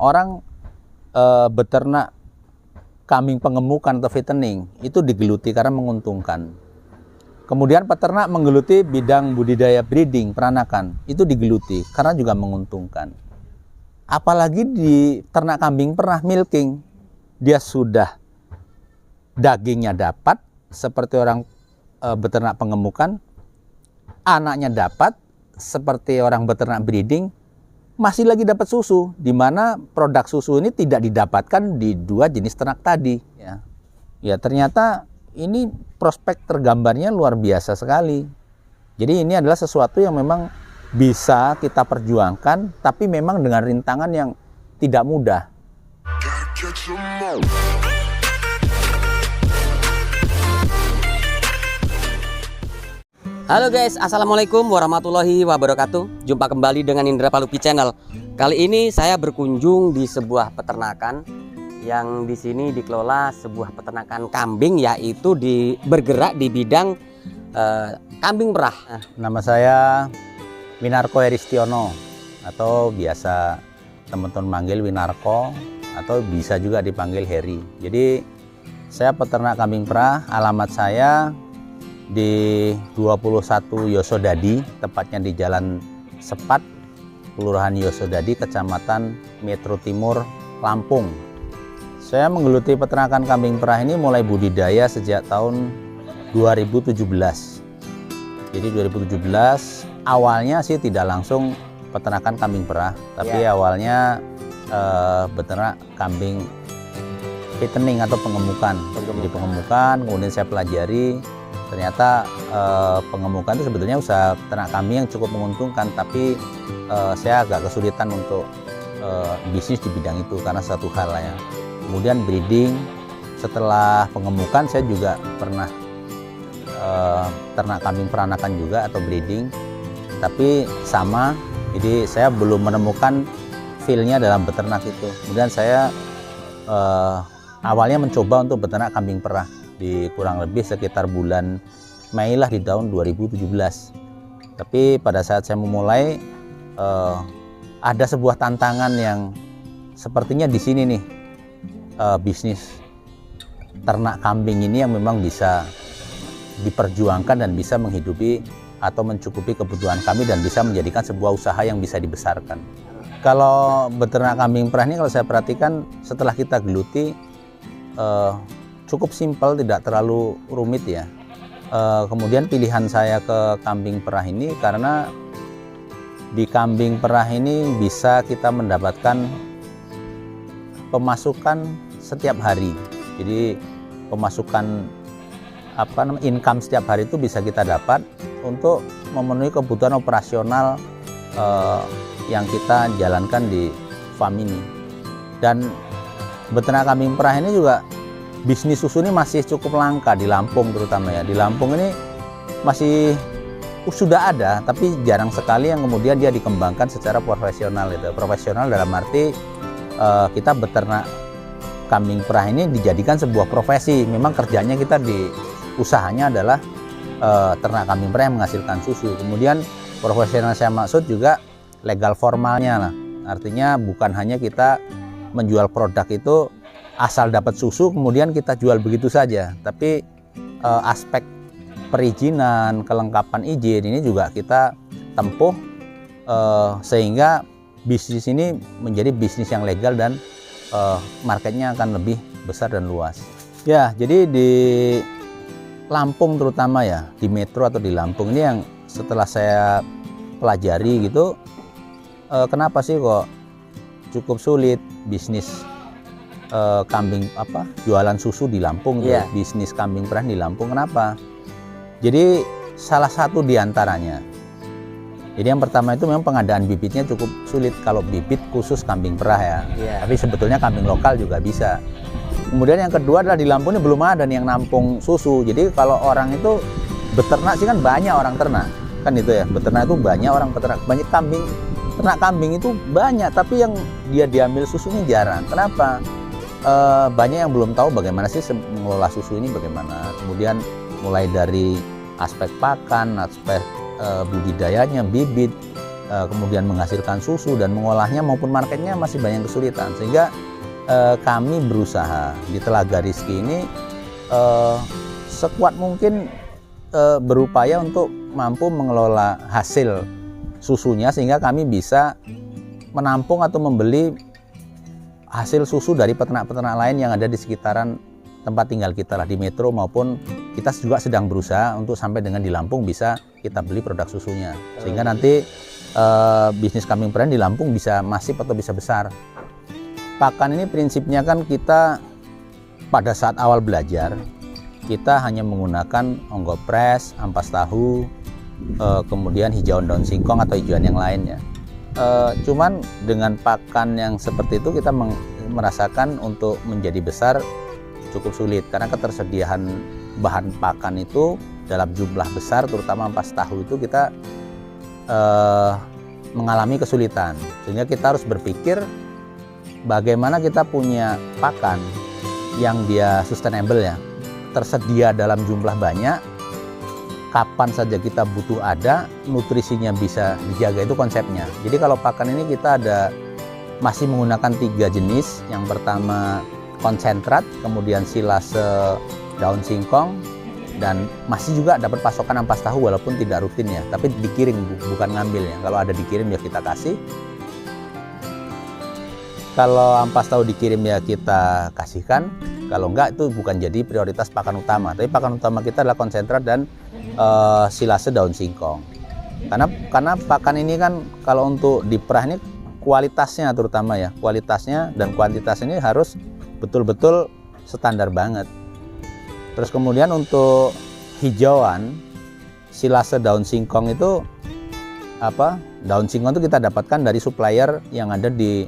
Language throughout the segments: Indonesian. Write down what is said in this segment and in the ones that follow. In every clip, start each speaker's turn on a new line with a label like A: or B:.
A: orang beternak kambing pengemukan atau fattening itu digeluti karena menguntungkan. Kemudian peternak menggeluti bidang budidaya breeding, peranakan, itu digeluti karena juga menguntungkan. Apalagi di ternak kambing perah milking, dia sudah dagingnya dapat seperti orang beternak pengemukan, anaknya dapat seperti orang beternak breeding, masih lagi dapat susu, di mana produk susu ini tidak didapatkan di dua jenis ternak tadi. Ya ternyata ini prospek tergambarnya luar biasa sekali. Jadi ini adalah sesuatu yang memang bisa kita perjuangkan, tapi memang dengan rintangan yang tidak mudah.
B: Halo guys, assalamualaikum warahmatullahi wabarakatuh. Jumpa kembali dengan Indra Palupi Channel. Kali ini saya berkunjung di sebuah peternakan yang di sini dikelola sebuah peternakan kambing, yaitu bergerak di bidang kambing perah.
A: Nama saya Winarko Eristiono, atau biasa teman-teman manggil Winarko, atau bisa juga dipanggil Heri. Jadi saya peternak kambing perah. Alamat saya di 21 Yosodadi, tepatnya di Jalan Sepat, Kelurahan Yosodadi, Kecamatan Metro Timur, Lampung. Saya menggeluti peternakan kambing perah ini mulai budidaya sejak tahun 2017. Jadi 2017 awalnya sih tidak langsung peternakan kambing perah, tapi awalnya beternak kambing fattening atau pengemukan. Jadi pengemukan, kemudian saya pelajari. Ternyata pengemukan itu sebetulnya usaha ternak kambing yang cukup menguntungkan, tapi saya agak kesulitan untuk bisnis di bidang itu karena satu hal lah ya. Kemudian breeding, setelah pengemukan saya juga pernah ternak kambing peranakan juga atau breeding, tapi sama. Jadi saya belum menemukan feel-nya dalam beternak itu. Kemudian saya awalnya mencoba untuk beternak kambing perah di kurang lebih sekitar bulan Mei lah di tahun 2017. Tapi pada saat saya memulai ada sebuah tantangan yang sepertinya di sini nih, bisnis ternak kambing ini yang memang bisa diperjuangkan dan bisa menghidupi atau mencukupi kebutuhan kami dan bisa menjadikan sebuah usaha yang bisa dibesarkan. Kalau beternak kambing perah ini kalau saya perhatikan setelah kita geluti cukup simpel, tidak terlalu rumit ya. Kemudian pilihan saya ke kambing perah ini karena di kambing perah ini bisa kita mendapatkan pemasukan setiap hari. Jadi pemasukan income setiap hari itu bisa kita dapat untuk memenuhi kebutuhan operasional yang kita jalankan di farm ini. Dan beternak kambing perah ini juga bisnis susu ini masih cukup langka di Lampung terutama ya. Di Lampung ini masih sudah ada, tapi jarang sekali yang kemudian dia dikembangkan secara profesional itu. Profesional dalam arti kita beternak kambing perah ini dijadikan sebuah profesi. Memang kerjanya kita di usahanya adalah ternak kambing perah yang menghasilkan susu. Kemudian profesional saya maksud juga legal formalnya lah. Artinya bukan hanya kita menjual produk itu asal dapat susu kemudian kita jual begitu saja, tapi aspek perizinan, kelengkapan izin ini juga kita tempuh sehingga bisnis ini menjadi bisnis yang legal dan marketnya akan lebih besar dan luas. Ya, jadi di Lampung terutama ya, di Metro atau di Lampung ini yang setelah saya pelajari gitu, kenapa sih kok cukup sulit bisnis kambing jualan susu di Lampung, bisnis kambing perah di Lampung. Kenapa? Jadi salah satu diantaranya, jadi yang pertama itu memang pengadaan bibitnya cukup sulit kalau bibit khusus kambing perah ya. Tapi sebetulnya kambing lokal juga bisa. Kemudian yang kedua adalah di Lampung ini belum ada nih yang nampung susu. Jadi kalau orang itu beternak sih kan banyak orang ternak kan itu ya, beternak itu banyak orang beternak, banyak kambing, ternak kambing itu banyak, tapi yang dia diambil susunya jarang. Kenapa? Banyak yang belum tahu bagaimana sih mengelola susu ini bagaimana. Kemudian mulai dari aspek pakan, aspek budidayanya, bibit, kemudian menghasilkan susu dan mengolahnya maupun marketnya masih banyak kesulitan, sehingga kami berusaha di Telaga Rizky ini sekuat mungkin berupaya untuk mampu mengelola hasil susunya sehingga kami bisa menampung atau membeli hasil susu dari peternak-peternak lain yang ada di sekitaran tempat tinggal kita lah, di metro, maupun kita juga sedang berusaha untuk sampai dengan di Lampung bisa kita beli produk susunya sehingga nanti bisnis kambing perah di Lampung bisa masif atau bisa besar. Pakan ini prinsipnya kan kita pada saat awal belajar kita hanya menggunakan onggopres, ampas tahu, kemudian hijauan daun singkong atau hijauan yang lainnya. Cuman dengan pakan yang seperti itu kita merasakan untuk menjadi besar cukup sulit karena ketersediaan bahan pakan itu dalam jumlah besar, terutama ampas tahu itu kita mengalami kesulitan, sehingga kita harus berpikir bagaimana kita punya pakan yang dia sustainable ya, tersedia dalam jumlah banyak, kapan saja kita butuh ada, nutrisinya bisa dijaga, itu konsepnya. Jadi kalau pakan ini kita masih menggunakan 3 jenis. Yang pertama konsentrat, kemudian silase daun singkong, dan masih juga dapat pasokan ampas tahu walaupun tidak rutin ya, tapi dikirim bukan ngambil ya. Kalau ada dikirim ya kita kasih. Kalau ampas tahu dikirim ya kita kasihkan. Kalau enggak itu bukan jadi prioritas pakan utama. Tapi pakan utama kita adalah konsentrat dan silase daun singkong. Karena pakan ini kan kalau untuk diperah ini kualitasnya terutama ya, kualitasnya dan kuantitasnya ini harus betul-betul standar banget. Terus kemudian untuk hijauan silase daun singkong itu daun singkong itu kita dapatkan dari supplier yang ada di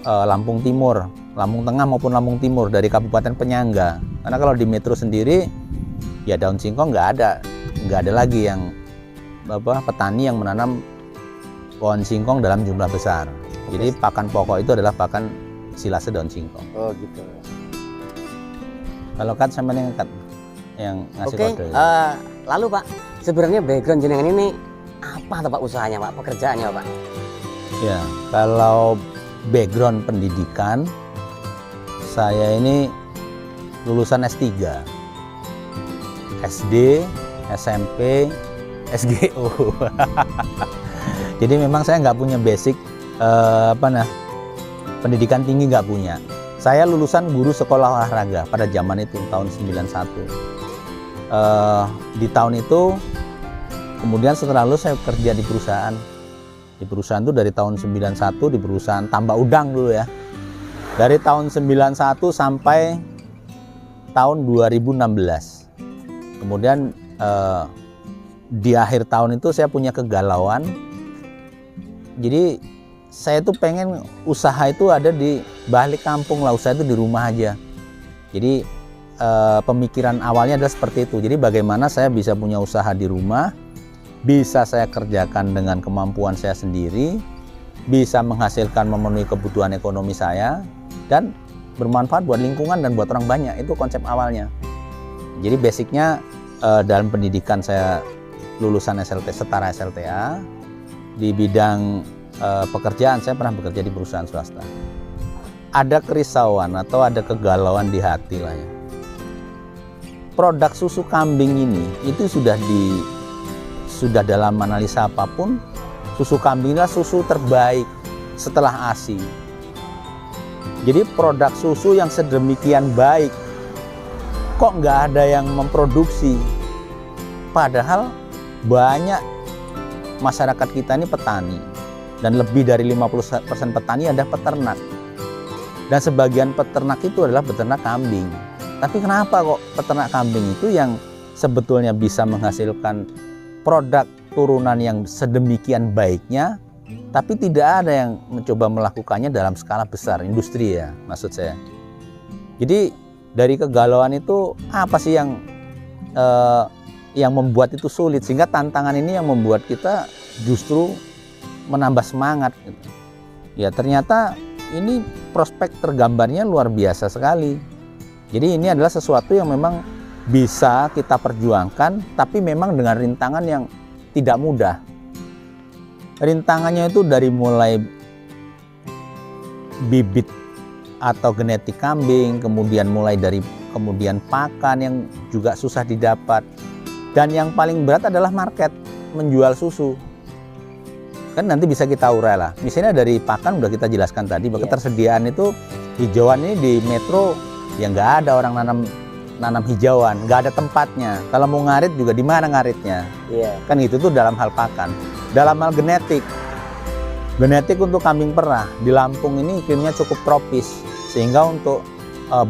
A: Lampung Timur, Lampung Tengah maupun Lampung Timur, dari Kabupaten Penyangga. Karena kalau di metro sendiri ya daun singkong nggak ada lagi yang petani yang menanam pohon singkong dalam jumlah besar. Jadi pakan pokok itu adalah pakan silase daun singkong. Oh gitu. Kalau Kat sampai yang ngasih kode.
B: Lalu Pak, sebenarnya background jenengan ini apa Pak usahanya Pak, pekerjaannya Pak?
A: Ya, kalau background pendidikan saya ini lulusan S3, SD, SMP, SGO. Jadi memang saya nggak punya basic pendidikan tinggi, nggak punya. Saya lulusan guru sekolah olahraga pada zaman itu tahun 91. Di tahun itu kemudian setelah lulus saya kerja di perusahaan. Di perusahaan itu dari tahun 91 di perusahaan tambak udang dulu ya. Dari tahun 91 sampai tahun 2016. Kemudian di akhir tahun itu saya punya kegalauan. Jadi saya tuh pengen usaha itu ada di balik kampung lah, usaha itu di rumah aja. Jadi pemikiran awalnya adalah seperti itu. Jadi bagaimana saya bisa punya usaha di rumah, bisa saya kerjakan dengan kemampuan saya sendiri, bisa menghasilkan memenuhi kebutuhan ekonomi saya, dan bermanfaat buat lingkungan dan buat orang banyak. Itu konsep awalnya. Jadi basicnya dalam pendidikan saya lulusan setara SLTA. Di bidang pekerjaan saya pernah bekerja di perusahaan swasta. Ada kerisauan atau ada kegalauan di hati lah ya. Produk susu kambing ini itu sudah dalam analisa apapun, susu kambing adalah susu terbaik setelah ASI. Jadi produk susu yang sedemikian baik kok nggak ada yang memproduksi, padahal banyak masyarakat kita ini petani, dan lebih dari 50% petani ada peternak, dan sebagian peternak itu adalah peternak kambing. Tapi kenapa kok peternak kambing itu yang sebetulnya bisa menghasilkan produk turunan yang sedemikian baiknya, tapi tidak ada yang mencoba melakukannya dalam skala besar, industri ya maksud saya. Jadi dari kegalauan itu apa sih yang membuat itu sulit, sehingga tantangan ini yang membuat kita justru menambah semangat gitu. Ya ternyata ini prospek tergambarnya luar biasa sekali. Jadi ini adalah sesuatu yang memang bisa kita perjuangkan, tapi memang dengan rintangan yang tidak mudah. Rintangannya itu dari mulai bibit atau genetik kambing, kemudian kemudian pakan yang juga susah didapat, dan yang paling berat adalah market, menjual susu. Kan nanti bisa kita urai lah. Misalnya dari pakan udah kita jelaskan tadi bahwa ketersediaan itu hijauan ini di metro ya nggak ada orang nanam hijauan, nggak ada tempatnya. Kalau mau ngarit juga di mana ngaritnya? Kan gitu tuh dalam hal pakan. Dalam hal genetik untuk kambing perah di Lampung ini iklimnya cukup tropis, sehingga untuk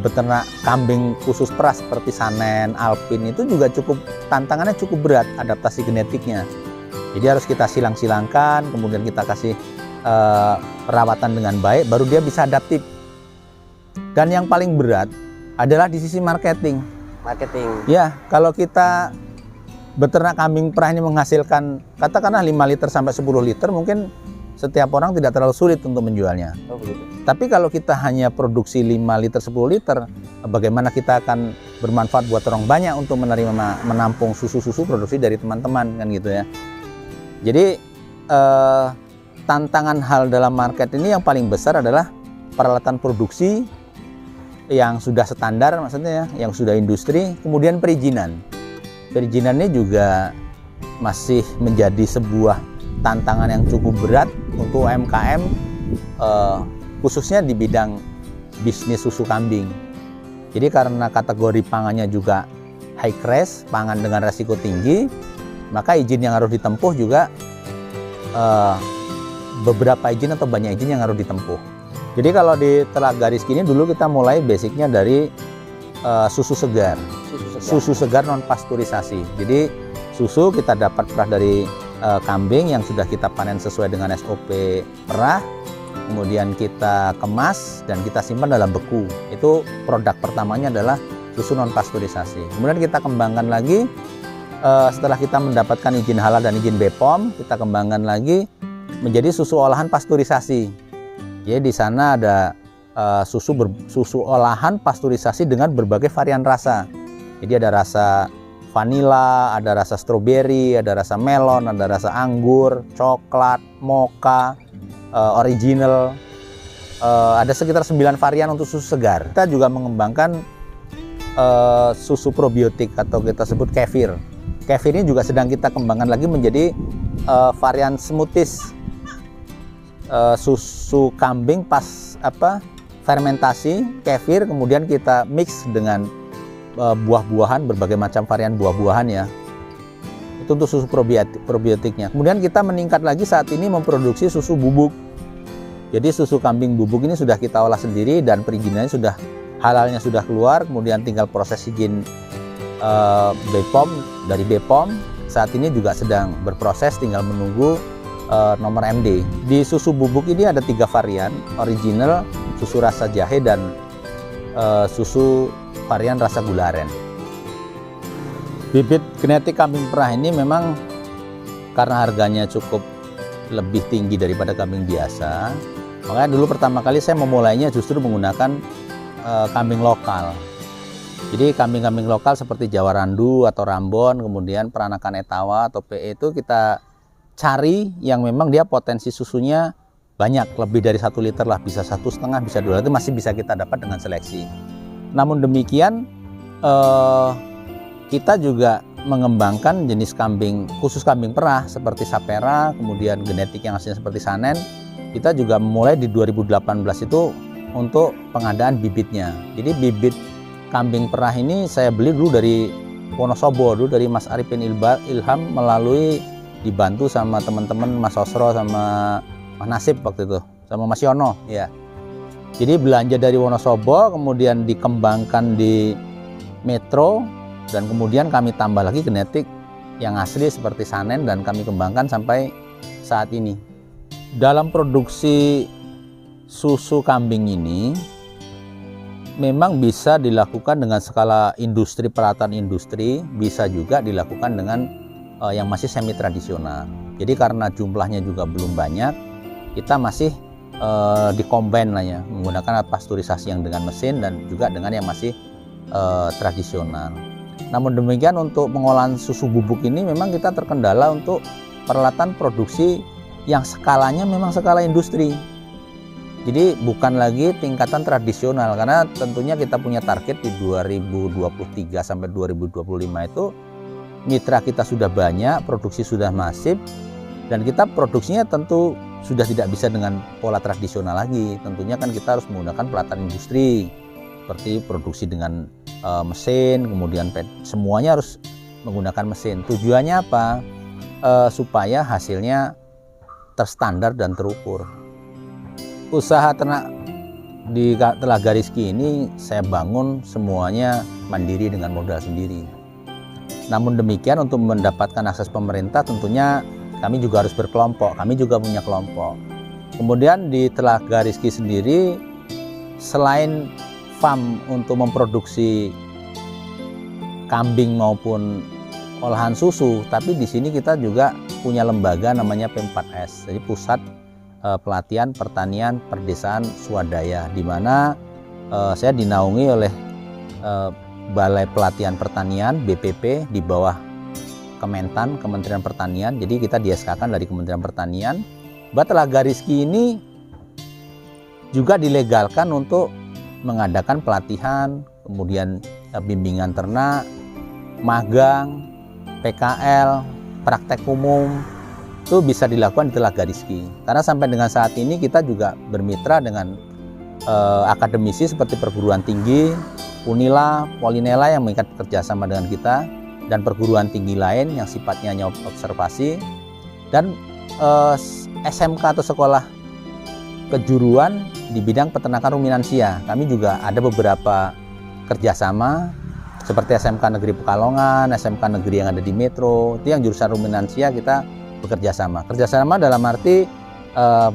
A: beternak kambing khusus perah seperti Sanen, Alpin itu juga tantangannya cukup berat adaptasi genetiknya. Jadi harus kita silang-silangkan, kemudian kita kasih perawatan dengan baik, baru dia bisa adaptif. Dan yang paling berat adalah di sisi marketing. Ya, kalau kita beternak kambing perah ini menghasilkan katakanlah 5 liter sampai 10 liter, mungkin setiap orang tidak terlalu sulit untuk menjualnya. Tapi kalau kita hanya produksi 5 liter 10 liter, bagaimana kita akan bermanfaat buat orang banyak untuk menampung susu-susu produksi dari teman-teman, kan gitu ya. Jadi tantangan hal dalam market ini yang paling besar adalah peralatan produksi yang sudah standar, maksudnya ya, yang sudah industri, kemudian perizinan. Perizinannya juga masih menjadi sebuah tantangan yang cukup berat untuk UMKM, khususnya di bidang bisnis susu kambing. Jadi karena kategori pangannya juga high crash, pangan dengan resiko tinggi, maka izin yang harus ditempuh juga beberapa izin atau banyak izin yang harus ditempuh. Jadi kalau di Telak Garis gini dulu kita mulai basicnya dari susu segar non pasteurisasi. Jadi susu kita dapat perah dari kambing yang sudah kita panen sesuai dengan SOP perah, kemudian kita kemas dan kita simpan dalam beku. Itu produk pertamanya adalah susu non pasteurisasi. Kemudian kita kembangkan lagi setelah kita mendapatkan izin halal dan izin BPOM, kita kembangkan lagi menjadi susu olahan pasteurisasi. Jadi di sana ada susu olahan pasteurisasi dengan berbagai varian rasa. Jadi ada rasa vanila, ada rasa stroberi, ada rasa melon, ada rasa anggur, coklat, mocha, original. Ada sekitar 9 varian untuk susu segar. Kita juga mengembangkan susu probiotik atau kita sebut kefir. Kefir ini juga sedang kita kembangkan lagi menjadi varian smoothies. Susu kambing pas fermentasi kefir, kemudian kita mix dengan buah-buahan, berbagai macam varian buah-buahan ya. Itu untuk susu probiotiknya. Kemudian kita meningkat lagi saat ini memproduksi susu bubuk. Jadi susu kambing bubuk ini sudah kita olah sendiri dan perizinannya halalnya sudah keluar, kemudian tinggal proses izin BPOM dari BPOM. Saat ini juga sedang berproses, tinggal menunggu nomor MD. Di susu bubuk ini ada 3 varian, original, susu rasa jahe, dan susu varian rasa gula aren. Bibit genetik kambing perah ini memang karena harganya cukup lebih tinggi daripada kambing biasa, makanya dulu pertama kali saya memulainya justru menggunakan kambing lokal. Jadi kambing-kambing lokal seperti Jawa Randu atau Rambon, kemudian peranakan Etawa atau PE itu kita cari yang memang dia potensi susunya banyak, lebih dari 1 liter lah, bisa 1,5, bisa 2 liter, masih bisa kita dapat dengan seleksi. Namun demikian kita juga mengembangkan jenis kambing, khusus kambing perah seperti Sapera, kemudian genetik yang aslinya seperti Sanen. Kita juga mulai di 2018 itu untuk pengadaan bibitnya. Jadi bibit kambing perah ini saya beli dulu dari Wonosobo, dulu dari Mas Arifin Ilham, melalui dibantu sama teman-teman Mas Osro sama Mas Nasib waktu itu, sama Mas Yono ya. Jadi belanja dari Wonosobo, kemudian dikembangkan di Metro, dan kemudian kami tambah lagi genetik yang asli seperti Sanen dan kami kembangkan sampai saat ini. Dalam produksi susu kambing ini memang bisa dilakukan dengan skala industri, peralatan industri, bisa juga dilakukan dengan yang masih semi tradisional. Jadi karena jumlahnya juga belum banyak, kita masih dikombin lah ya, menggunakan pasteurisasi yang dengan mesin dan juga dengan yang masih tradisional. Namun demikian untuk pengolahan susu bubuk ini memang kita terkendala untuk peralatan produksi yang skalanya memang skala industri. Jadi bukan lagi tingkatan tradisional, karena tentunya kita punya target di 2023 sampai 2025 itu mitra kita sudah banyak, produksi sudah masif, dan kita produksinya tentu sudah tidak bisa dengan pola tradisional lagi. Tentunya kan kita harus menggunakan pelatihan industri, seperti produksi dengan mesin, kemudian semuanya harus menggunakan mesin. Tujuannya apa? Supaya hasilnya terstandar dan terukur. Usaha ternak di Telaga Rizky ini saya bangun semuanya mandiri dengan modal sendiri. Namun demikian, untuk mendapatkan akses pemerintah tentunya kami juga harus berkelompok, kami juga punya kelompok. Kemudian di Telaga Rizky sendiri, selain farm untuk memproduksi kambing maupun olahan susu, tapi di sini kita juga punya lembaga namanya P4S, jadi Pusat Pelatihan Pertanian Perdesaan Swadaya, di mana saya dinaungi oleh Balai Pelatihan Pertanian BPP di bawah Kementan, Kementerian Pertanian. Jadi kita di-SK-kan dari Kementerian Pertanian. Telaga Rizky ini juga dilegalkan untuk mengadakan pelatihan, kemudian bimbingan ternak, magang, PKL, praktek umum, itu bisa dilakukan di Telaga Rizky. Karena sampai dengan saat ini kita juga bermitra dengan akademisi seperti perguruan tinggi, Unila, Polinela yang mengikat kerjasama dengan kita, dan perguruan tinggi lain yang sifatnya hanya observasi, dan SMK atau sekolah kejuruan di bidang peternakan ruminansia. Kami juga ada beberapa kerjasama seperti SMK Negeri Pekalongan, SMK Negeri yang ada di Metro, itu yang jurusan ruminansia kita bekerja sama. Kerjasama dalam arti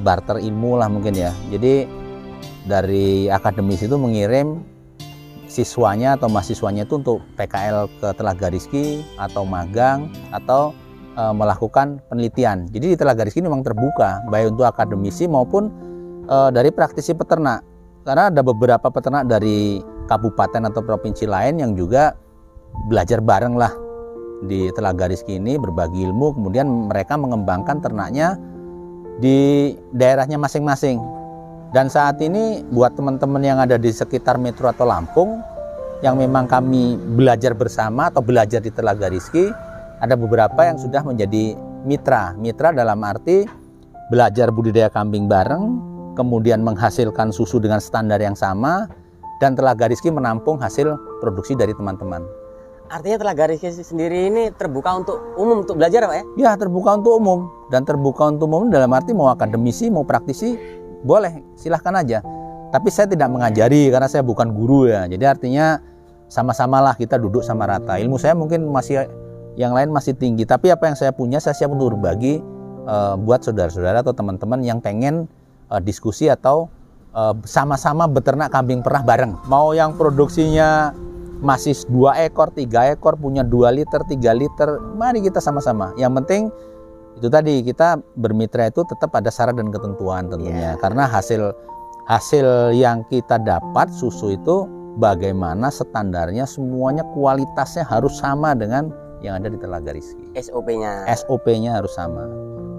A: barter ilmu lah mungkin ya. Jadi dari akademis itu mengirim siswanya atau mahasiswanya itu untuk PKL ke Telaga Rizky atau magang atau melakukan penelitian. Jadi di Telaga Rizky memang terbuka baik untuk akademisi maupun dari praktisi peternak. Karena ada beberapa peternak dari kabupaten atau provinsi lain yang juga belajar bareng lah di Telaga Rizky ini, berbagi ilmu, kemudian mereka mengembangkan ternaknya di daerahnya masing-masing. Dan saat ini buat teman-teman yang ada di sekitar Metro atau Lampung yang memang kami belajar bersama atau belajar di Telaga Rizky, ada beberapa yang sudah menjadi mitra. Mitra dalam arti belajar budidaya kambing bareng, kemudian menghasilkan susu dengan standar yang sama, dan Telaga Rizky menampung hasil produksi dari teman-teman.
B: Artinya Telaga Rizky sendiri ini terbuka untuk umum, untuk belajar Pak ya?
A: Ya, terbuka untuk umum. Dan terbuka untuk umum dalam arti mau akademisi, mau praktisi, boleh, silahkan aja. Tapi saya tidak mengajari karena saya bukan guru ya. Jadi artinya sama-samalah kita duduk sama rata. Ilmu saya mungkin masih, yang lain masih tinggi. Tapi apa yang saya punya, saya siap untuk berbagi buat saudara-saudara atau teman-teman yang pengen diskusi atau sama-sama beternak kambing perah bareng. Mau yang produksinya masih 2 ekor, 3 ekor, punya 2 liter, 3 liter, mari kita sama-sama. Yang penting itu tadi, kita bermitra itu tetap ada syarat dan ketentuan tentunya. Karena hasil yang kita dapat susu itu bagaimana standarnya, semuanya kualitasnya harus sama dengan yang ada di Telaga Rizky. SOP-nya harus sama.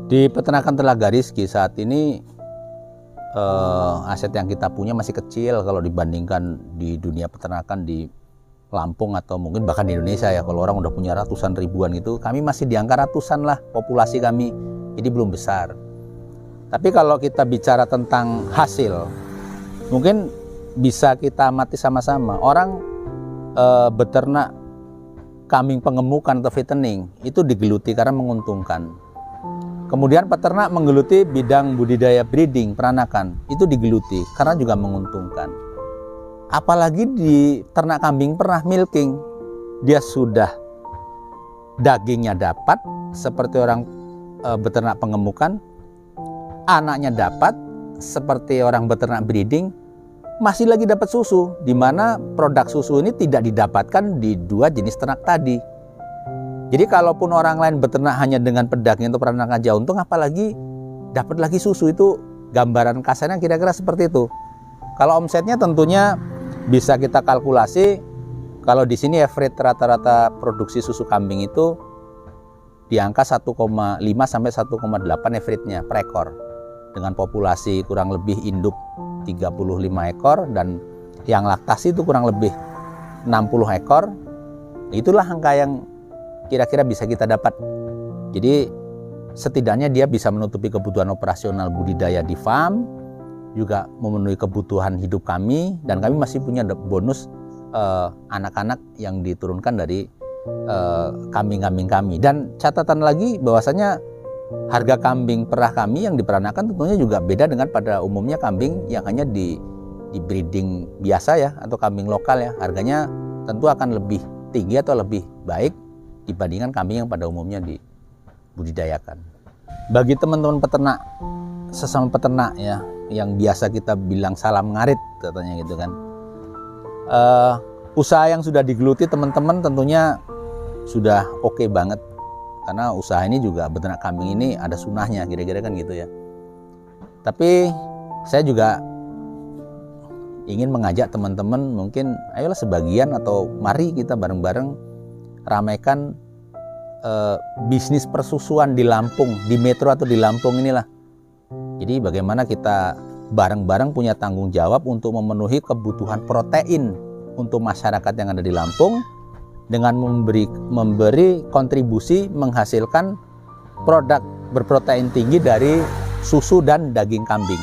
A: Di peternakan Telaga Rizky saat ini aset yang kita punya masih kecil kalau dibandingkan di dunia peternakan di Lampung atau mungkin bahkan di Indonesia ya. Kalau orang udah punya ratusan ribuan gitu, kami masih di angka ratusan lah populasi kami, jadi belum besar. Tapi kalau kita bicara tentang hasil, mungkin bisa kita amati sama-sama. Orang beternak kambing pengemukan atau fattening itu digeluti karena menguntungkan. Kemudian peternak menggeluti bidang budidaya breeding, peranakan, itu digeluti karena juga menguntungkan. Apalagi di ternak kambing perah milking, dia sudah dagingnya dapat seperti orang beternak pengemukan, anaknya dapat seperti orang beternak breeding, masih lagi dapat susu, di mana produk susu ini tidak didapatkan di 2 jenis ternak tadi. Jadi kalaupun orang lain beternak hanya dengan pedaging atau peranakan aja untung, apalagi dapat lagi susu, itu gambaran kasarnya kira-kira seperti itu. Kalau omsetnya tentunya bisa kita kalkulasi. Kalau di sini average rata-rata produksi susu kambing itu di angka 1,5 sampai 1,8 average-nya per ekor. Dengan populasi kurang lebih induk 35 ekor dan yang laktasi itu kurang lebih 60 ekor. Itulah angka yang kira-kira bisa kita dapat. Jadi setidaknya dia bisa menutupi kebutuhan operasional budidaya di farm, juga memenuhi kebutuhan hidup kami, dan kami masih punya bonus anak-anak yang diturunkan dari kambing-kambing kami. Dan catatan lagi bahwasanya harga kambing perah kami yang diperanakan tentunya juga beda dengan pada umumnya kambing yang hanya di breeding biasa ya, atau kambing lokal ya. Harganya tentu akan lebih tinggi atau lebih baik dibandingkan kambing yang pada umumnya dibudidayakan. Bagi teman-teman peternak, sesama peternak ya, yang biasa kita bilang salam ngarit katanya gitu kan, usaha yang sudah digeluti teman-teman tentunya sudah oke banget, karena usaha ini juga beternak kambing ini ada sunahnya kira-kira kan gitu ya. Tapi saya juga ingin mengajak teman-teman, mungkin ayolah sebagian atau mari kita bareng-bareng ramaikan bisnis persusuan di Lampung, di Metro atau di Lampung inilah. Jadi bagaimana kita bareng-bareng punya tanggung jawab untuk memenuhi kebutuhan protein untuk masyarakat yang ada di Lampung dengan memberi kontribusi menghasilkan produk berprotein tinggi dari susu dan daging kambing.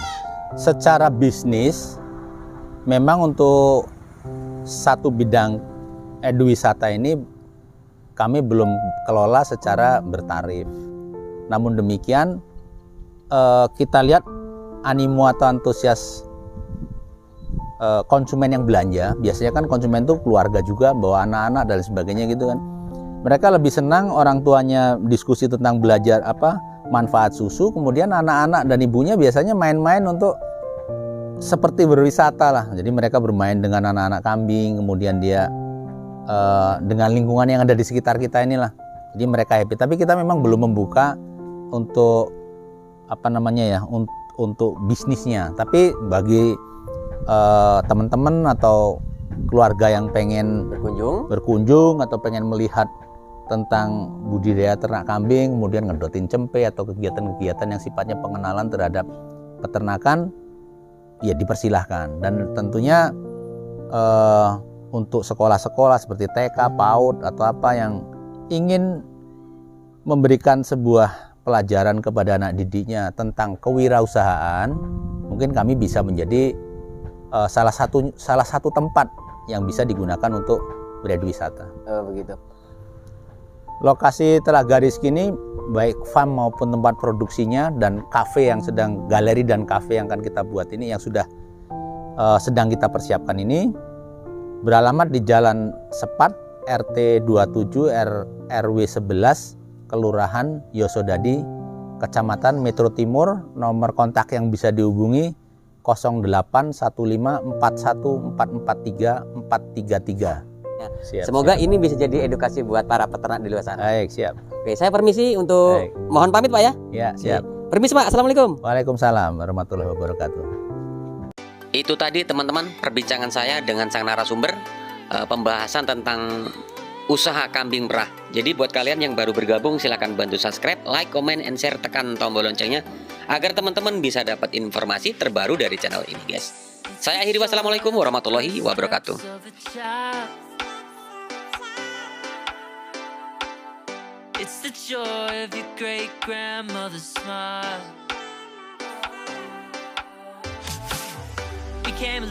A: Secara bisnis memang untuk satu bidang eduwisata ini kami belum kelola secara bertarif. Namun demikian kita lihat animo atau antusias konsumen yang belanja. Biasanya kan konsumen itu keluarga juga, bawa anak-anak dan sebagainya gitu kan. Mereka lebih senang orang tuanya diskusi tentang belajar manfaat susu, kemudian anak-anak dan ibunya biasanya main-main untuk seperti berwisata lah. Jadi mereka bermain dengan anak-anak kambing, kemudian dia dengan lingkungan yang ada di sekitar kita inilah. Jadi mereka happy. Tapi kita memang belum membuka untuk untuk bisnisnya. Tapi bagi teman-teman atau keluarga yang pengen berkunjung atau pengen melihat tentang budidaya ternak kambing, kemudian ngedotin cempe atau kegiatan-kegiatan yang sifatnya pengenalan terhadap peternakan, ya dipersilahkan. Dan tentunya untuk sekolah-sekolah seperti TK, PAUD atau apa yang ingin memberikan sebuah pelajaran kepada anak didiknya tentang kewirausahaan, mungkin kami bisa menjadi salah satu tempat yang bisa digunakan untuk berwisata.
B: Begitu.
A: Lokasi Telaga Rizky ini baik farm maupun tempat produksinya dan kafe yang galeri dan kafe yang akan kita buat ini, yang sudah sedang kita persiapkan ini, beralamat di Jalan Sepat RT 27 RW 11 Kelurahan Yosodadi, Kecamatan Metro Timur. Nomor kontak yang bisa dihubungi 081541443433.
B: Ya. Semoga ini bisa jadi edukasi buat para peternak di luar sana.
A: Baik, siap.
B: Oke, saya permisi untuk mohon pamit Pak ya.
A: Ya, siap.
B: Permisi Pak, Assalamualaikum.
A: Waalaikumsalam warahmatullahi wabarakatuh.
B: Itu tadi teman-teman perbincangan saya dengan sang narasumber, pembahasan tentang usaha kambing perah. Jadi buat kalian yang baru bergabung silahkan bantu subscribe, like, comment, and share, tekan tombol loncengnya agar teman-teman bisa dapat informasi terbaru dari channel ini guys. Saya akhiri, wassalamualaikum warahmatullahi wabarakatuh. It's the joy of your great grandmother's smile. Became